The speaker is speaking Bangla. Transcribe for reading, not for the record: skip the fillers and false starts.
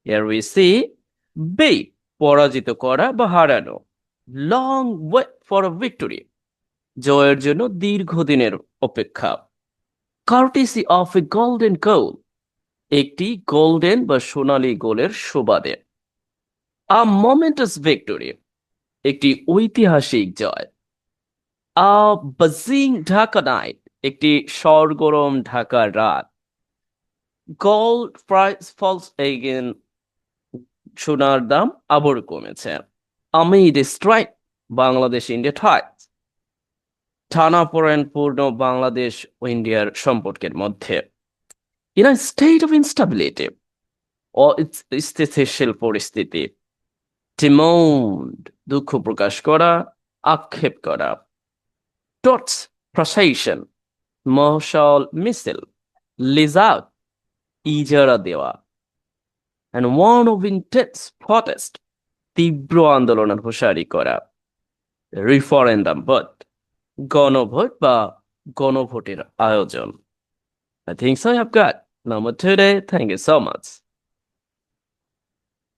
Here we see B. পরাজিত করা বা হারানো। Long wait for a victory. জয়ের জন্য দীর্ঘদিনের অপেক্ষা। Courtesy of a golden goal. একটি গোল্ডেন বা সোনালী গোলের সুবাদে। A momentous victory. একটি ঐতিহাসিক জয়। A buzzing Dhaka night. একটি সরগরম ঢাকার রাত। Gold price falls again. সোনার দাম আবার কমেছে। Amid strike. Bangladesh India ties. টানাপোড়েনপূর্ণ বাংলাদেশ ও ইন্ডিয়ার সম্পর্কের মধ্যে। In a state of instability. অস্থিতিশীল পরিস্থিতি। Demand. দুঃখ প্রকাশ করা, আক্ষেপ করা। Dots. Procession. মশাল মিছিল। Lease out. ইজারা দেওয়া। And one of intense protest. তীব্র আন্দোলনের হুঁশিয়ারি করা। Referendum vote. গণভোট বা গণভোটের আয়োজন। I think so I have got number today. Thank you so much.